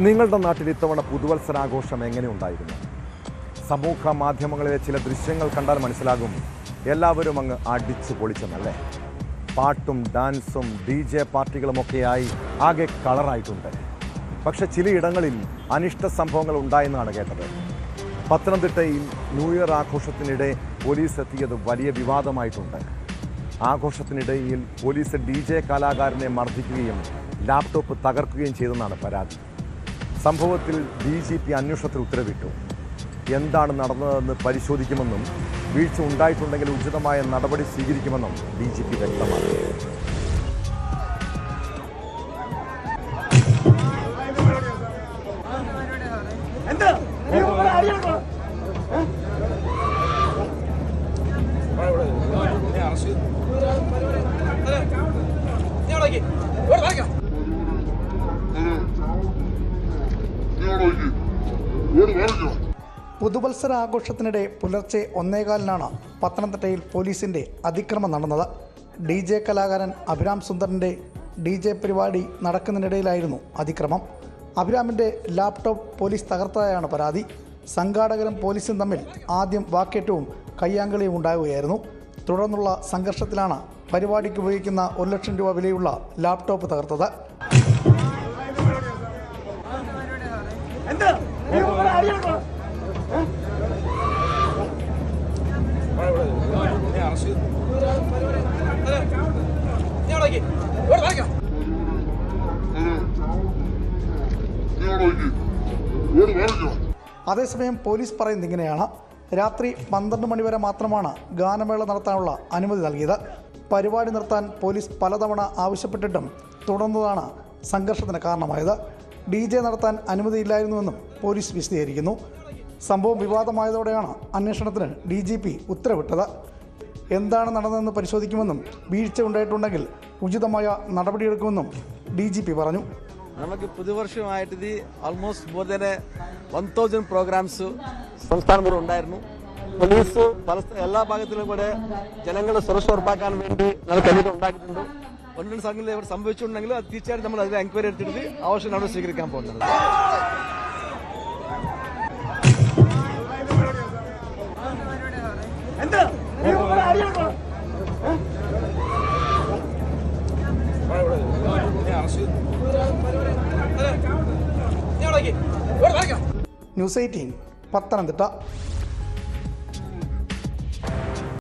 നിങ്ങളുടെ നാട്ടിൽ ഇത്തവണ പുതുവത്സരാഘോഷം എങ്ങനെയുണ്ടായിരുന്നു? സമൂഹ മാധ്യമങ്ങളിലെ ചില ദൃശ്യങ്ങൾ കണ്ടാൽ മനസ്സിലാകും എല്ലാവരും അങ്ങ് അടിച്ചു പൊളിച്ചെന്നല്ലേ. പാട്ടും ഡാൻസും DJ പാർട്ടികളുമൊക്കെയായി ആകെ കളറായിട്ടുണ്ട്. പക്ഷെ ചിലയിടങ്ങളിൽ അനിഷ്ട സംഭവങ്ങൾ ഉണ്ടായെന്നാണ് കേട്ടത്. പത്തനംതിട്ടയിൽ ന്യൂ ഇയർ ആഘോഷത്തിനിടെ പോലീസ് എത്തിയത് വലിയ വിവാദമായിട്ടുണ്ട്. ആഘോഷത്തിനിടയിൽ പോലീസ് DJ കലാകാരനെ മർദ്ദിക്കുകയും ലാപ്ടോപ്പ് തകർക്കുകയും ചെയ്തെന്നാണ് പരാതി. സംഭവത്തിൽ DGP അന്വേഷണത്തിന് ഉത്തരവിട്ടു. എന്താണ് നടന്നതെന്ന് പരിശോധിക്കുമെന്നും വീഴ്ച ഉണ്ടായിട്ടുണ്ടെങ്കിൽ ഉചിതമായ നടപടി സ്വീകരിക്കുമെന്നും DGP വ്യക്തമാക്കി. പുതുവത്സര ആഘോഷത്തിനിടെ പുലർച്ചെ 1:15 പത്തനംതിട്ടയിൽ പോലീസിൻ്റെ അതിക്രമം നടന്നത്. DJ കലാകാരൻ അഭിരാം സുന്ദറിൻ്റെ DJ പരിപാടി നടക്കുന്നതിനിടയിലായിരുന്നു അതിക്രമം. അഭിരാമിൻ്റെ ലാപ്ടോപ്പ് പോലീസ് തകർത്തതായാണ് പരാതി. സംഘാടകരും പോലീസും തമ്മിൽ ആദ്യം വാക്കേറ്റവും കയ്യാങ്കളിയും ഉണ്ടാവുകയായിരുന്നു. തുടർന്നുള്ള സംഘർഷത്തിലാണ് പരിപാടിക്ക് ഉപയോഗിക്കുന്ന 1 ലക്ഷം രൂപ വിലയുള്ള ലാപ്ടോപ്പ് തകർത്തത്. അതേസമയം പോലീസ് പറയുന്നത് ഇങ്ങനെയാണ്: രാത്രി 12 മണി വരെ മാത്രമാണ് ഗാനമേള നടത്താനുള്ള അനുമതി നൽകിയത്. പരിപാടി നിർത്താൻ പോലീസ് പലതവണ ആവശ്യപ്പെട്ടിട്ടും തുടർന്നതാണ് സംഘർഷത്തിന് കാരണമായത്. DJ നടത്താൻ അനുമതിയില്ലായിരുന്നുവെന്നും പോലീസ് വിശദീകരിക്കുന്നു. സംഭവം വിവാദമായതോടെയാണ് അന്വേഷണത്തിന് DGP ഉത്തരവിട്ടത്. എന്താണ് നടന്നതെന്ന് പരിശോധിക്കുമെന്നും വീഴ്ച ഉണ്ടായിട്ടുണ്ടെങ്കിൽ ഉചിതമായ നടപടിയെടുക്കുമെന്നും DGP പറഞ്ഞു. നമുക്ക് പുതുവർഷമായിട്ട് ഇത് ആൾമോസ്റ്റ് മോർ ദാൻ 1000 പ്രോഗ്രാംസ് സംസ്ഥാനത്ത് ഉണ്ടായിരുന്നു. പോലീസ് എല്ലാ ഭാഗത്തിലും കൂടെ ജനങ്ങളുടെ സുരക്ഷ ഉറപ്പാക്കാൻ വേണ്ടി നമുക്ക് ഉണ്ടാക്കിയിട്ടുണ്ട്. ഒന്നും സംഘങ്ങളിൽ ഇവിടെ സംഭവിച്ചിട്ടുണ്ടെങ്കിൽ അത് തീർച്ചയായിട്ടും നമ്മൾ അതിൽ എൻക്വയറി എടുത്തിട്ട് ആവശ്യം നടപടി സ്വീകരിക്കാൻ പോകുന്നത്. ന്യൂസ് 18 പത്തനംതിട്ട.